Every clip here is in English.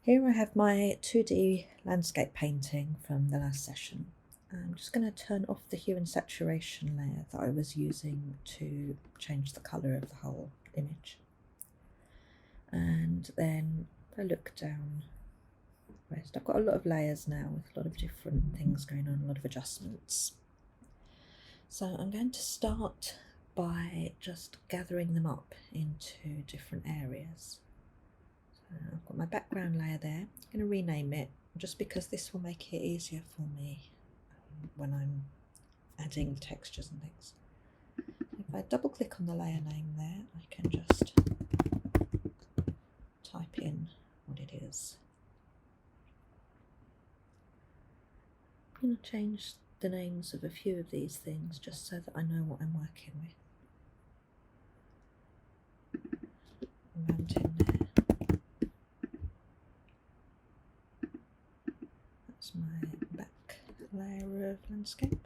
Here I have my 2D landscape painting from the last session. I'm just going to turn off the hue and saturation layer that I was using to change the colour of the whole image. And then if I look down, I've got a lot of layers now with a lot of different things going on, a lot of adjustments. So I'm going to start by just gathering them up into different areas. So I've got my background layer there. I'm going to rename it just because this will make it easier for me when I'm adding textures and things. If I double click on the layer name there, I can just type in what it is. I'm going to change the names of a few of these things just so that I know what I'm working with. Mountain there. That's my back layer of landscape.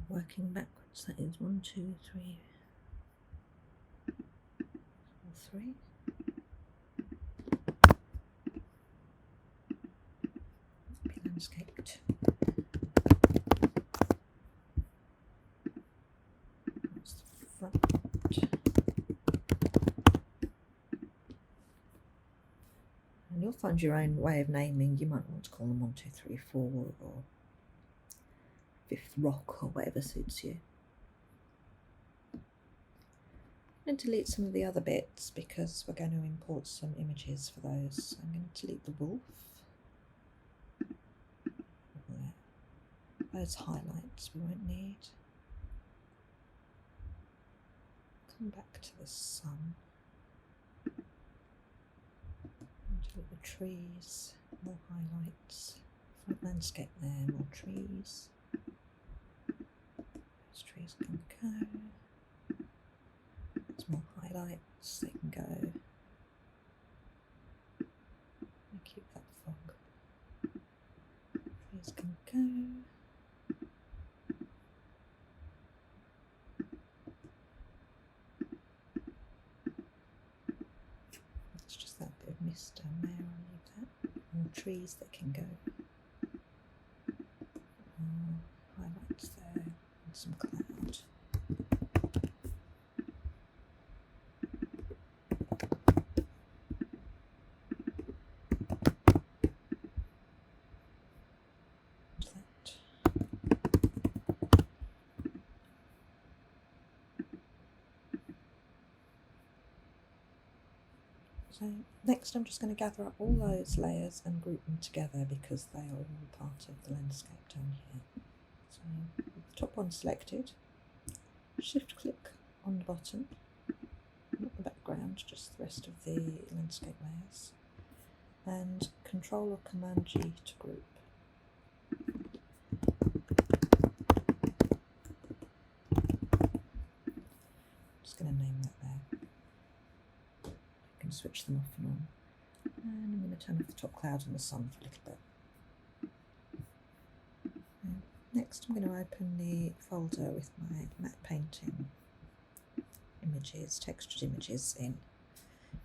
Working backwards, that is 1, 2, 3, 4, 3. Be landscape 2. That's the front. And you'll find your own way of naming. You might want to call them 1, 2, 3, 4 or Fifth Rock or whatever suits you. And delete some of the other bits because we're going to import some images for those. So I'm going to delete the wolf. There. Those highlights we won't need. Come back to the sun. Delete the trees, more highlights. Front landscape there, more trees. Those trees can go. There's more highlights, they can go. I'll keep that fog. Trees can go. It's just that bit of mist down there, I'll leave that. More trees that can go. Highlights there, and some cloud. So next I'm just going to gather up all those layers and group them together because they are all part of the landscape down here. So with the top one selected, shift click on the bottom, not the background, just the rest of the landscape layers, and Control or Command G to group. Just going to name that there. You can switch them off and on. And I'm going to turn off the top cloud and the sun for a little bit. Next I'm going to open the folder with my matte painting images, textured images in.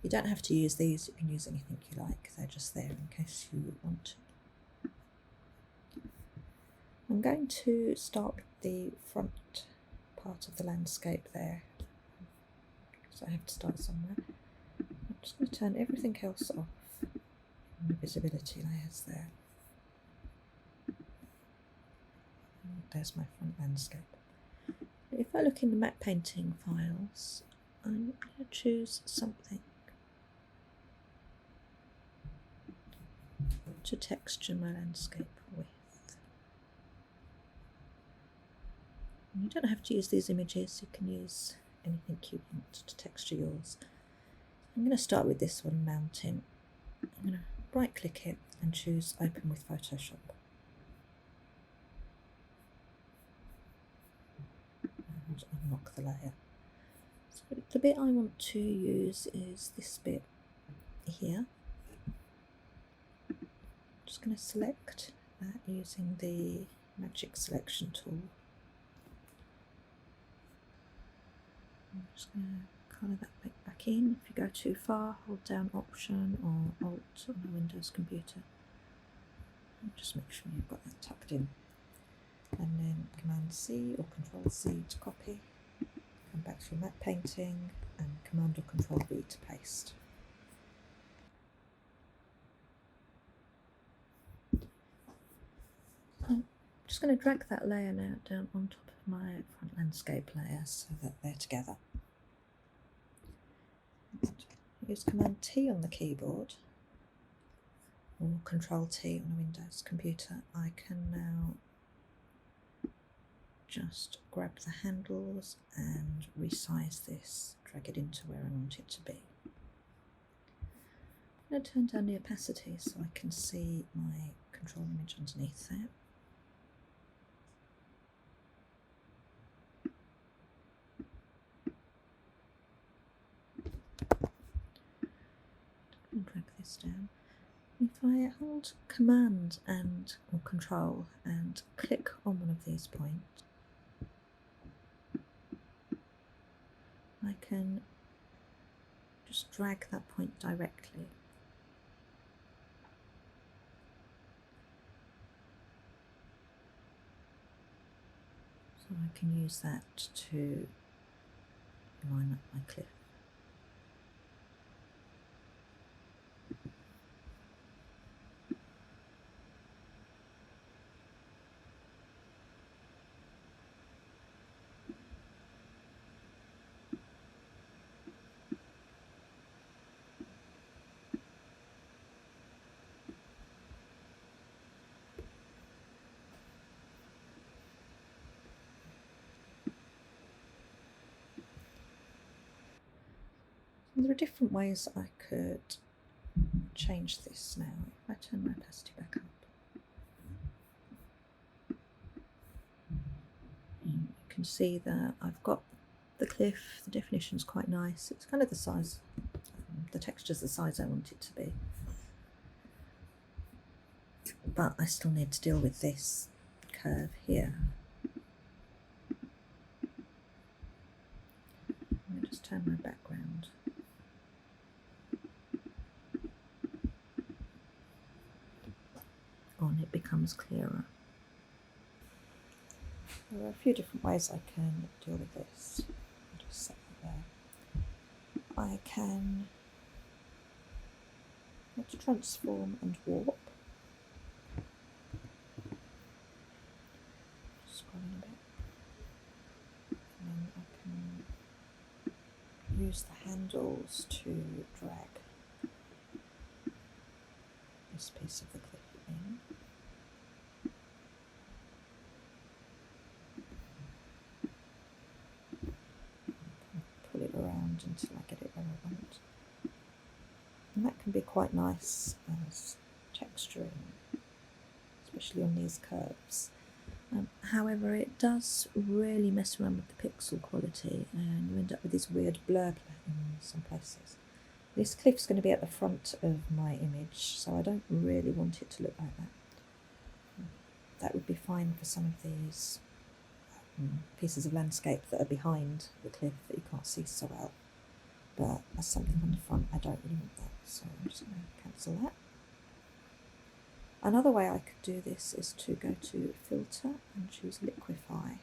You don't have to use these, you can use anything you like, they're just there in case you want to. I'm going to start with the front part of the landscape there, so I have to start somewhere. I'm just going to turn everything else off in the visibility layers there. And there's my front landscape. If I look in the matte painting files, I'm going to choose something to texture my landscape with. And you don't have to use these images, you can use anything you want to texture yours. I'm going to start with this one, mountain. I'm going to right click it and choose Open with Photoshop. And unlock the layer. So the bit I want to use is this bit here. I'm just going to select that using the magic selection tool I'm just going to colour that bit back in. If you go too far, hold down Option or Alt on a Windows computer. And just make sure you've got that tucked in. And then Command C or Control C to copy. Come back to your matte painting and Command or Control V to paste. I'm just going to drag that layer now down on top of my front landscape layer so that they're together. Use Command T on the keyboard or Control T on a Windows computer. I can now just grab the handles and resize this, drag it into where I want it to be. I'm going to turn down the opacity so I can see my control image underneath there. And drag this down. If I hold Command and or Control and click on one of these points, I can just drag that point directly. So I can use that to line up my cliff. There are different ways I could change this now. If I turn my opacity back up, you can see that I've got the cliff, the definition's quite nice. It's kind of the size, the texture's the size I want it to be. But I still need to deal with this curve here. I'm going to just turn my background. On, it becomes clearer. There are a few different ways I can deal with this. I'll just set that there. I can let's transform and warp. Scrolling a bit. And then I can use the handles to drag this piece of the cliff in. Pull it around until I get it where I want. And that can be quite nice as texturing, especially on these curves. However, it does really mess around with the pixel quality and you end up with this weird blur in some places. This cliff's going to be at the front of my image, so I don't really want it to look like that. That would be fine for some of these pieces of landscape that are behind the cliff that you can't see so well. But as something on the front, I don't really want that, so I'm just going to cancel that. Another way I could do this is to go to Filter and choose Liquify.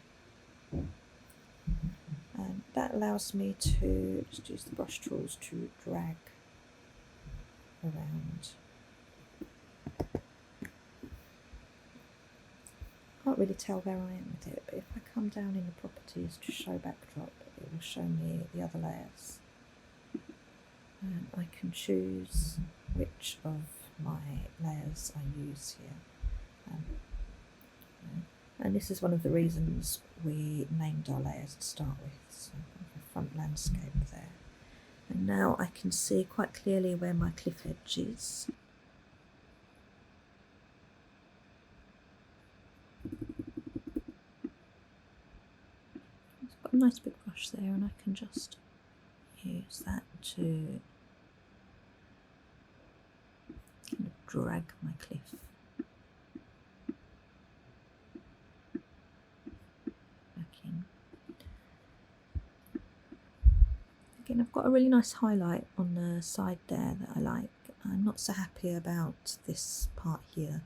And that allows me to just use the brush tools to drag around. Can't really tell where I am with it, but if I come down in the properties to show backdrop, it will show me the other layers. And I can choose which of my layers I use here. And this is one of the reasons we named our layers to start with. So the front landscape there. And now I can see quite clearly where my cliff edge is. It's got a nice big brush there and I can just use that to kind of drag my cliff back in. Again, I've got a really nice highlight on the side there that I like. I'm not so happy about this part here.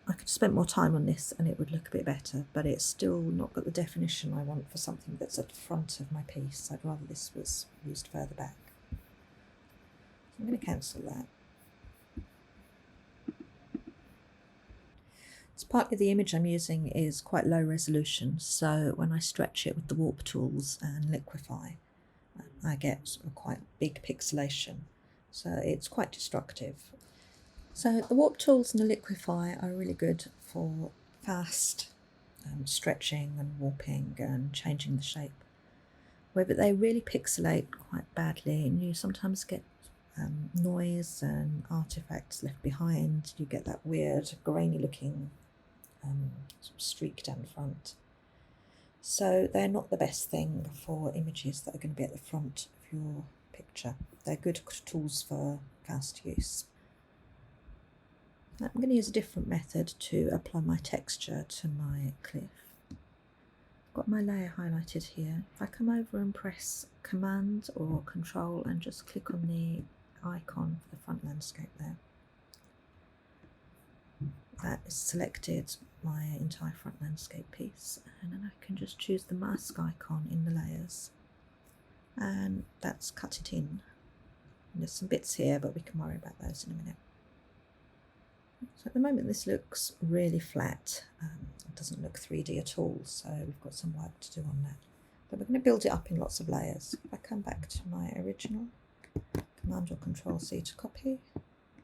I could spend more time on this and it would look a bit better, but it's still not got the definition I want for something that's at the front of my piece. I'd rather this was used further back. So I'm going to cancel that. It's partly the image I'm using is quite low resolution, so when I stretch it with the warp tools and liquefy, I get a quite big pixelation, so it's quite destructive. So the warp tools and the liquefy are really good for fast stretching and warping and changing the shape. However, they really pixelate quite badly, and you sometimes get noise and artifacts left behind. You get that weird grainy looking sort of streak down the front. So they're not the best thing for images that are going to be at the front of your picture. They're good tools for fast use. I'm going to use a different method to apply my texture to my cliff. I've got my layer highlighted here. If I come over and press Command or Control and just click on the icon for the front landscape there, that is selected my entire front landscape piece, and then I can just choose the mask icon in the layers, and that's cut it in. And there's some bits here, but we can worry about those in a minute. So at the moment this looks really flat, it doesn't look 3D at all, so we've got some work to do on that. But we're going to build it up in lots of layers. If I come back to my original, Command or Control C to copy,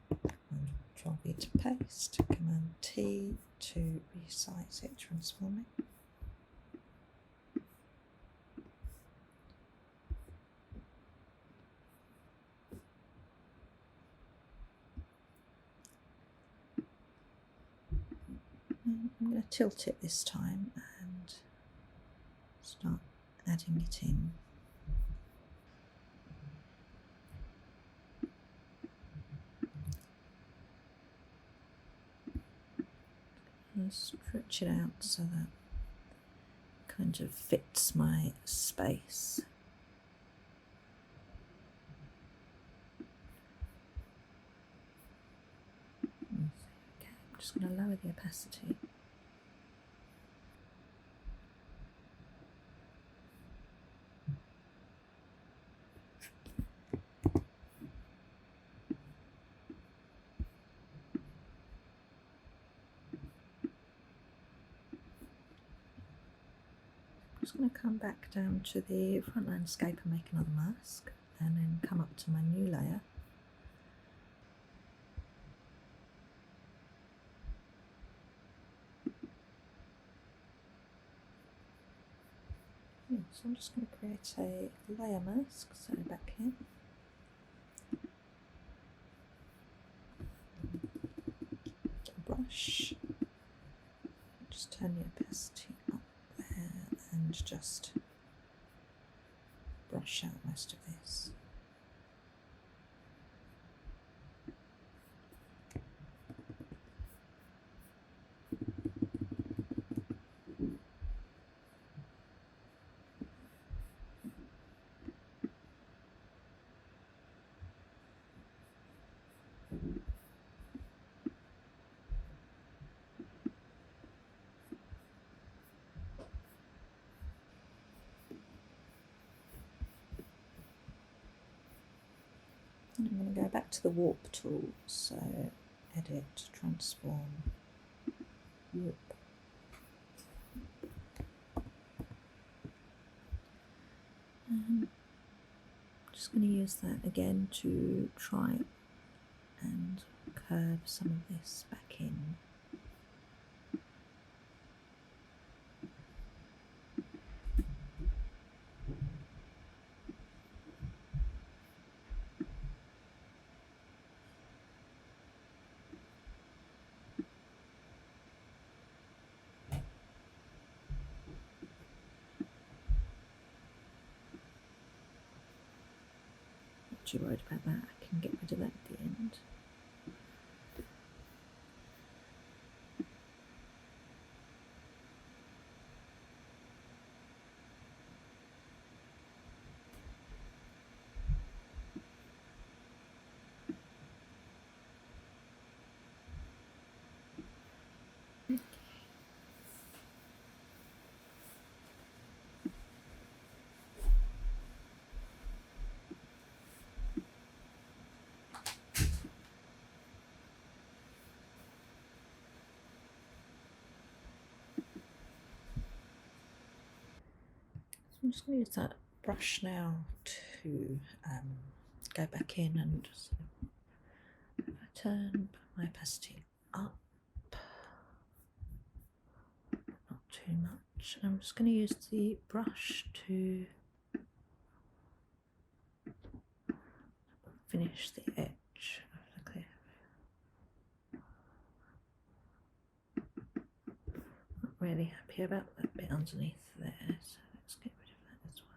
Command Control V to paste, Command T to resize it, transform it. I'm going to tilt it this time and start adding it in. And stretch it out so that it kind of fits my space. Okay, I'm just going to lower the opacity. I'm just going to come back down to the front landscape and make another mask, and then come up to my new layer. So I'm just going to create a layer mask, so back here. Brush, just turn the opacity up there and just brush out most of this. And I'm going to go back to the warp tool, so edit, transform, warp. I'm just going to use that again to try and curve some of this back in. Not too worried about that, I can get rid of that at the end. I'm just going to use that brush now to go back in and sort of turn my opacity up, not too much. I'm just going to use the brush to finish the edge of the cliff. Not really happy about that bit underneath there, so let's get rid of that as well.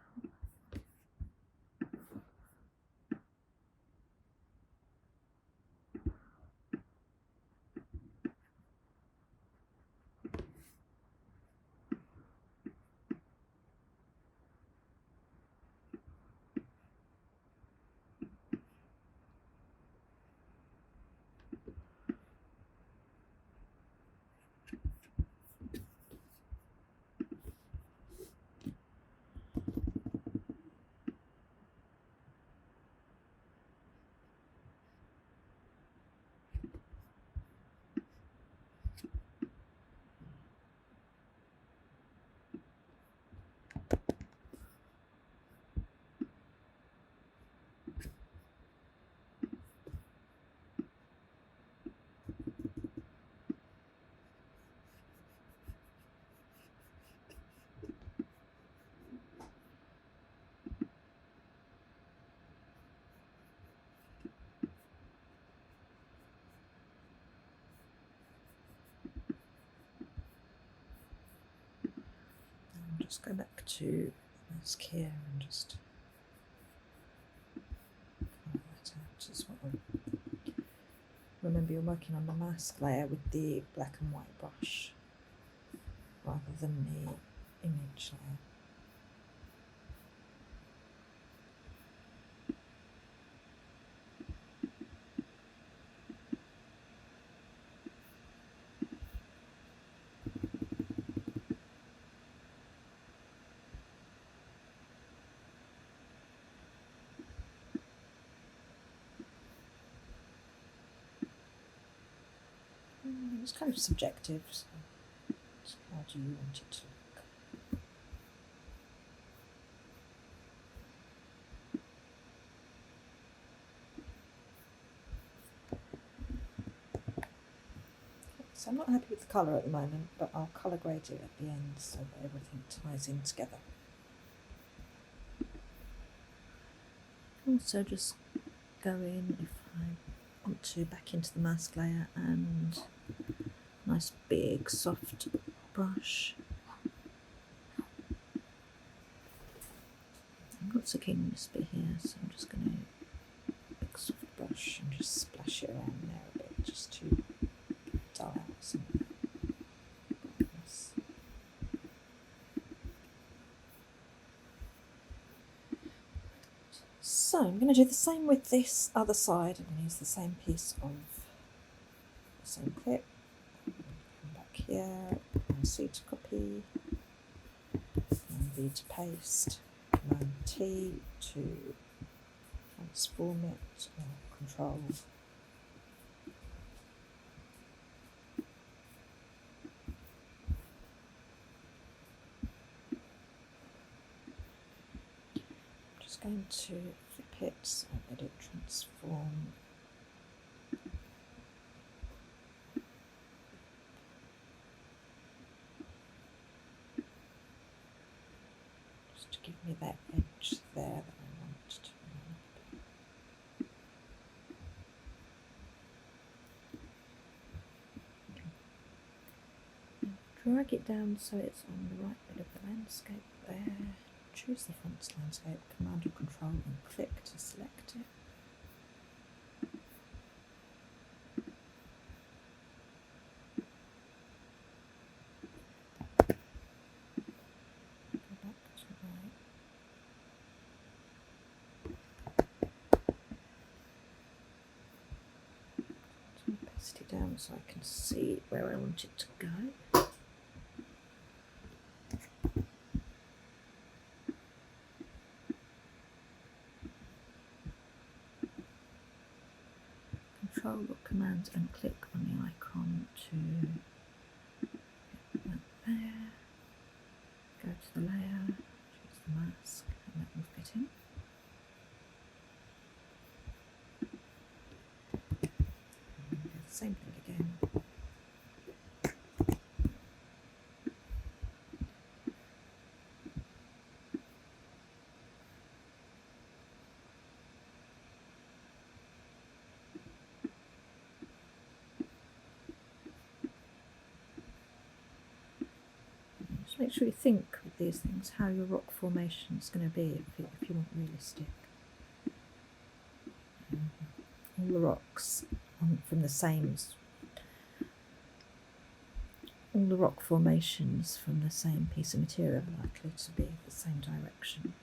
Just go back to mask here and just colour that out as well. Remember, you're working on the mask layer with the black and white brush rather than the image layer. It's kind of subjective, so how do you want it to look? So I'm not happy with the colour at the moment, but I'll colour grade it at the end so that everything ties in together. Also just go in, if I want to, back into the mask layer and nice big soft brush. I'm not so keen on this bit here, so I'm just going to big soft brush and just splash it around there a bit, just to dull out some brightness. So I'm going to do the same with this other side. I'm going to use the same piece of the same clip. Come back here, and C to copy, and V to paste, Command T to transform it, or Control. I'm just going to flip it so that it transforms. Just to give me that edge there that I want to. Drag it down so it's on the right bit of the landscape there. Choose the font's landscape, Command and Control, and click to select it. Go back to my opacity down so I can see where I want it to go. Control or Command and click on the icon to get that there. Go to the layer, choose the exciting. Same thing again. Just make sure you think with these things how your rock formation is going to be if you want realistic. All the rocks from the same, all the rock formations from the same piece of material are likely to be the same direction.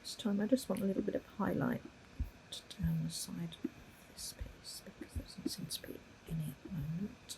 This time I just want a little bit of highlight down the side of this piece because there doesn't seem to be any at the moment.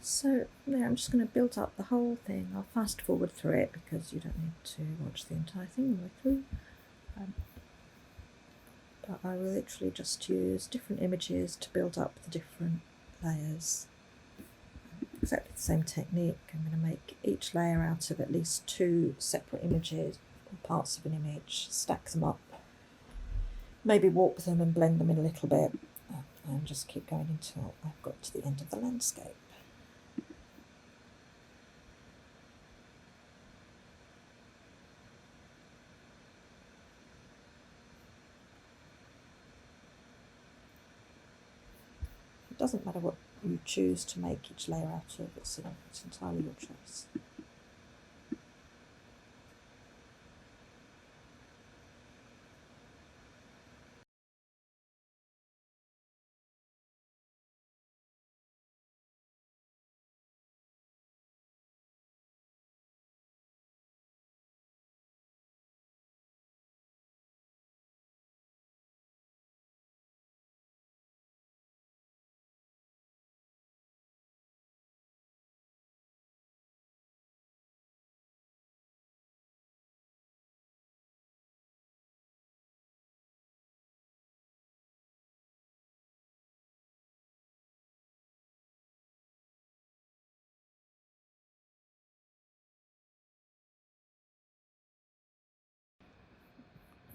So yeah, I'm just going to build up the whole thing. I'll fast forward through it because you don't need to watch the entire thing all the way through. But I will literally just use different images to build up the different layers. Exactly the same technique. I'm going to make each layer out of at least 2 separate images or parts of an image, stack them up, maybe warp them and blend them in a little bit, and just keep going until I've got to the end of the landscape. It doesn't matter what you choose to make each layer out of, it's entirely your choice.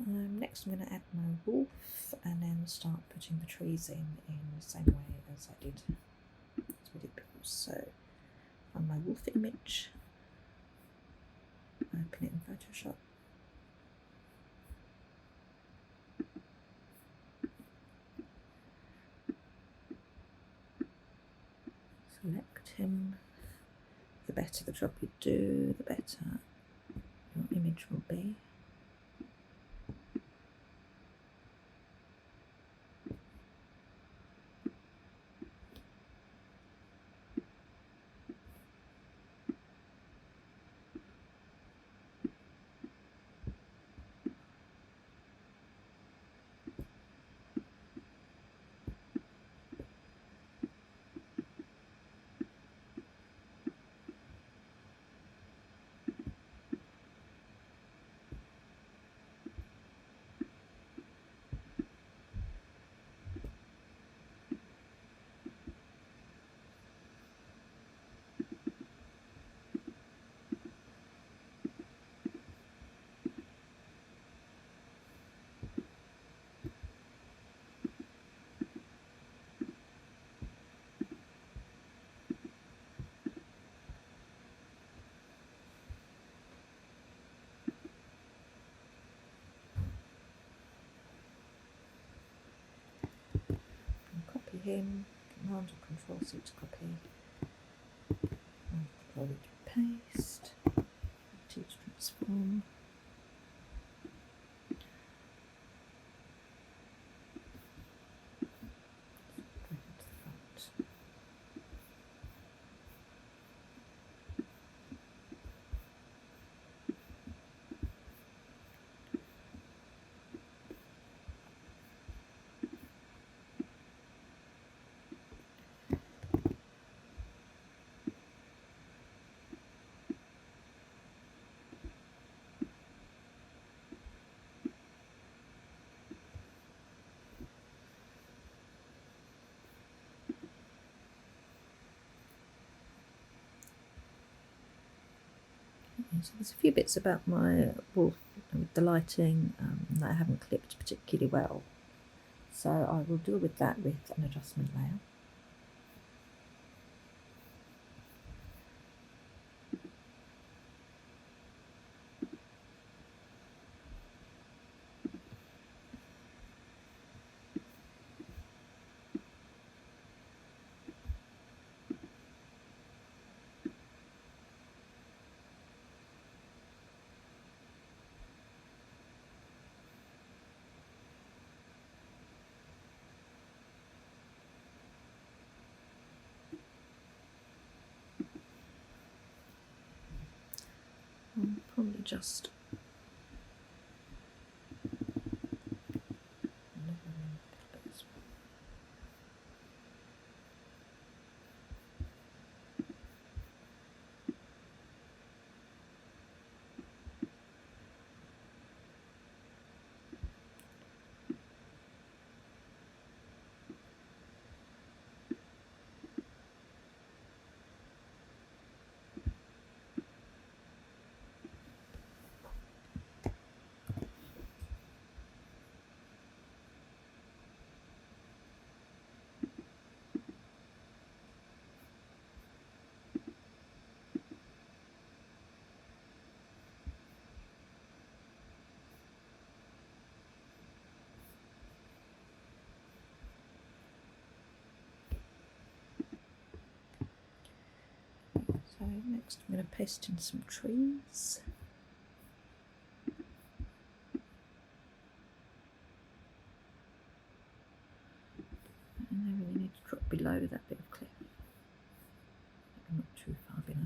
Next I'm going to add my wolf and then start putting the trees in the same way as I did before. So on my wolf image, open it in Photoshop. Select him. The better the job you do, the better your image will be. Copy him, Command or Control C to copy, and Control V to paste, T to transform. Bring it to the front. So there's a few bits about my wolf with the lighting that I haven't clipped particularly well. So I will deal with that with an adjustment layer. I'll probably just next I'm going to paste in some trees. And I really need to drop below that bit of cliff. Not too far below.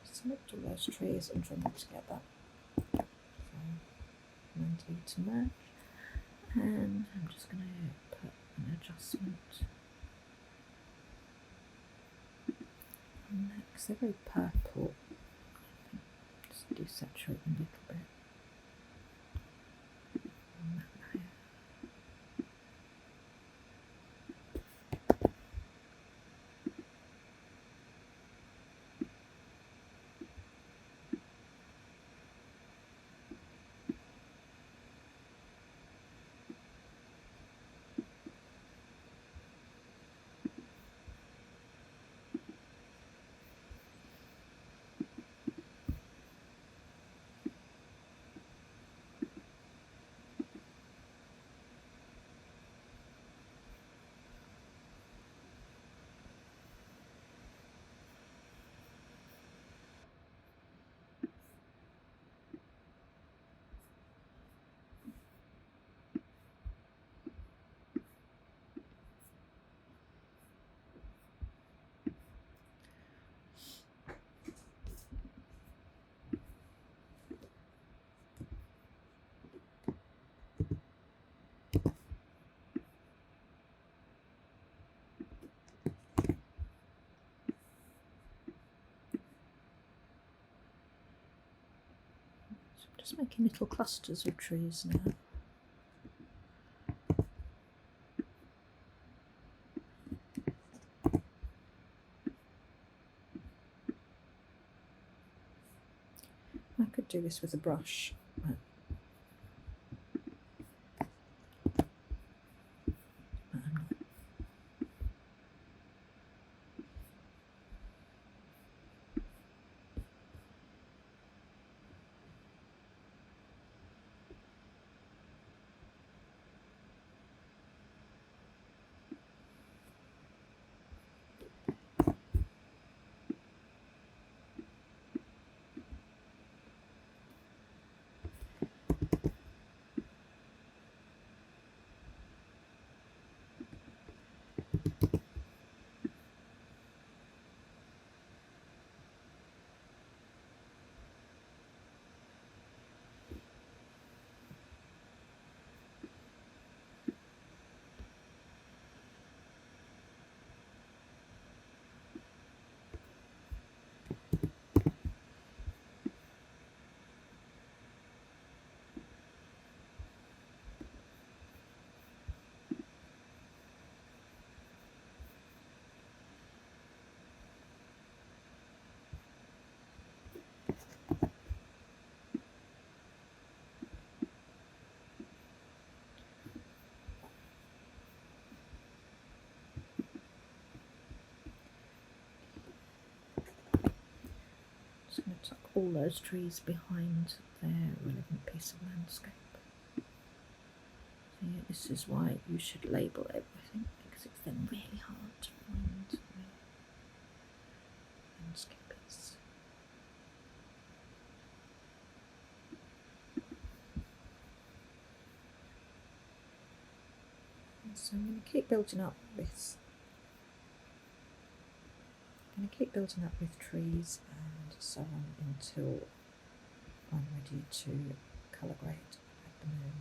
Select all those trees and trim them together. So, mentally to match. And I'm just going to put an adjustment on that because they're very purple. I think just desaturate them a little bit on that layer. Just making little clusters of trees now. I could do this with a brush, but I'm not. going to tuck all those trees behind their relevant piece of landscape. So yeah, this is why you should label everything, because it's then really hard to find where landscape is. And so I'm going to keep building up this. I'm going to keep building up with trees and so on until I'm ready to colour grade at the moon,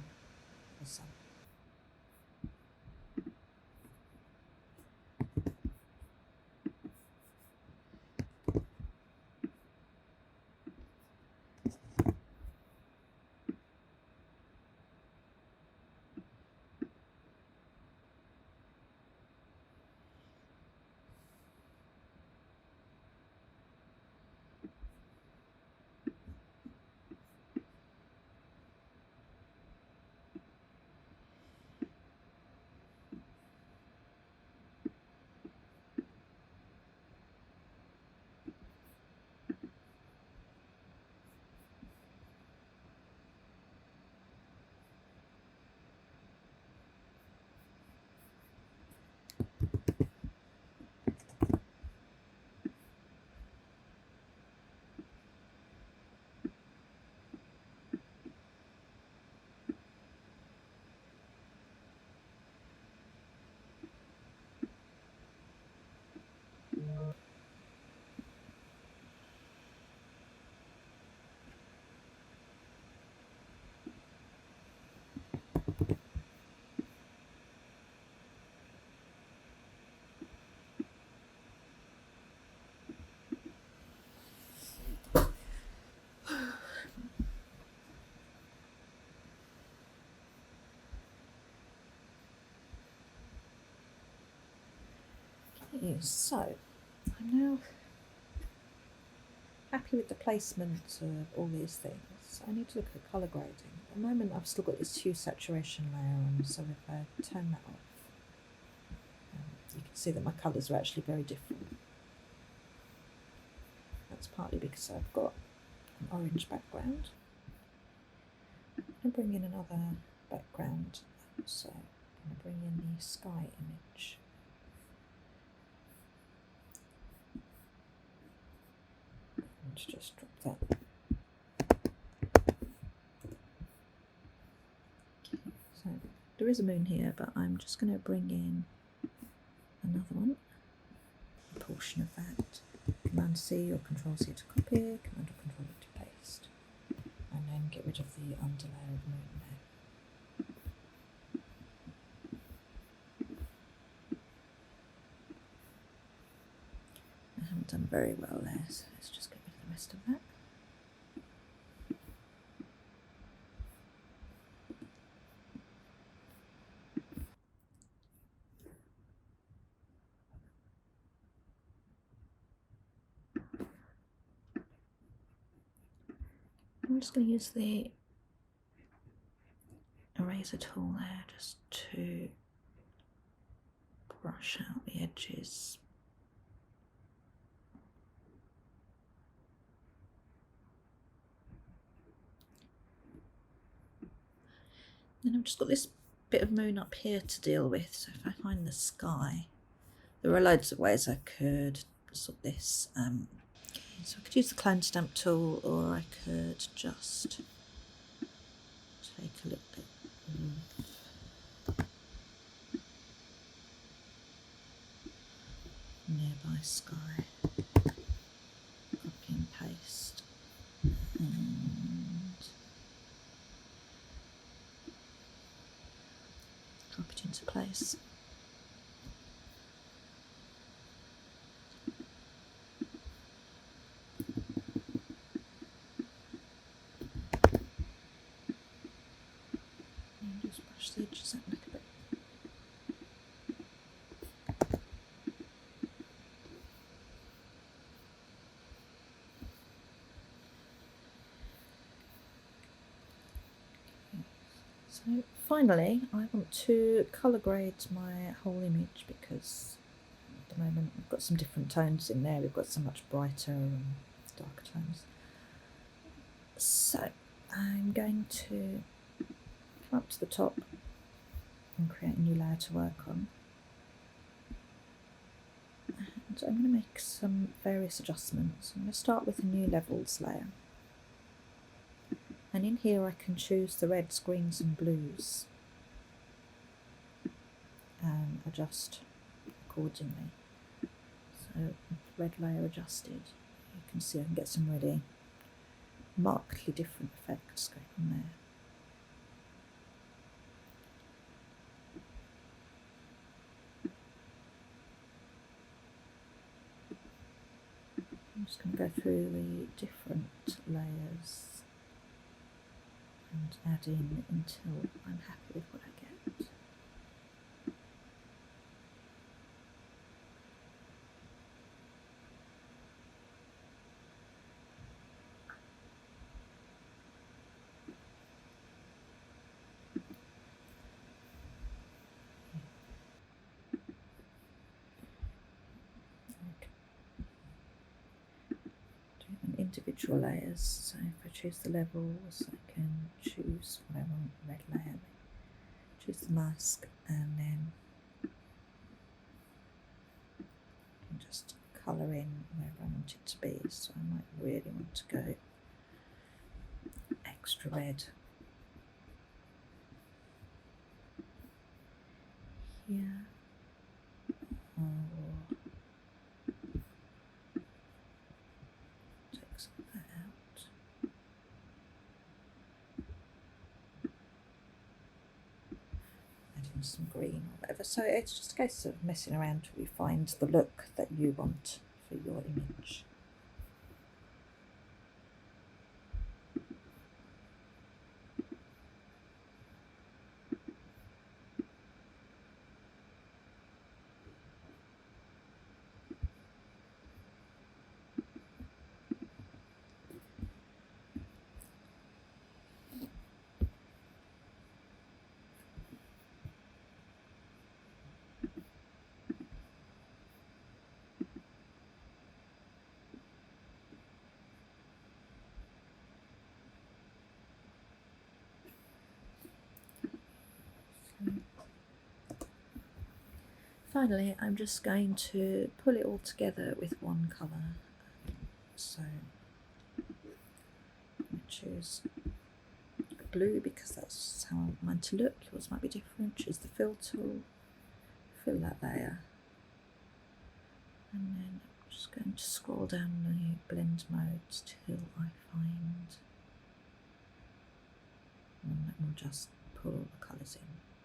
the sun. Okay, so I'm now happy with the placement of all these things. I need to look at colour grading. At the moment I've still got this hue saturation layer on, so if I turn that off, you can see that my colours are actually very different. That's partly because I've got an orange background. I'm going to bring in another background, so I'm going to bring in the sky image. And just drop that. Okay, so there is a moon here, but I'm just going to bring in another one, a portion of that. Command C or Control C to copy, Command or Control V to paste, and then get rid of the underlayer of moon there. I haven't done very well there, so let's just get rid of the rest of that. I'm just going to use the eraser tool there just to brush out the edges. Then I've just got this bit of moon up here to deal with, so if I find the sky, there are loads of ways I could sort this. So I could use the clone stamp tool, or I could just take a little bit of nearby sky, copy and paste, and drop it into place. And just brush the edges out a little bit. So finally, I want to colour grade my whole image, because at the moment we've got some different tones in there. We've got some much brighter and darker tones. So I'm going to come up to the top and create a new layer to work on. And I'm going to make some various adjustments. I'm going to start with a new levels layer. And in here I can choose the reds, greens and blues and adjust accordingly. So red layer adjusted, you can see I can get some really markedly different effects going on there. I'm just going to go through the different layers and add in until I'm happy with what I get. Individual layers, so if I choose the levels I can choose what I want, red layer, choose the mask and then just colour in wherever I want it to be. So I might really want to go extra red here, or take some of that out. Add in some green or whatever. So it's just a case of messing around till you find the look that you want for your image. Finally, I'm just going to pull it all together with one colour. So I'm going to choose blue because that's how I want mine to look. Yours might be different. Choose the fill tool, fill that layer, and then I'm just going to scroll down the blend modes till I find one that will just pull all the colours in.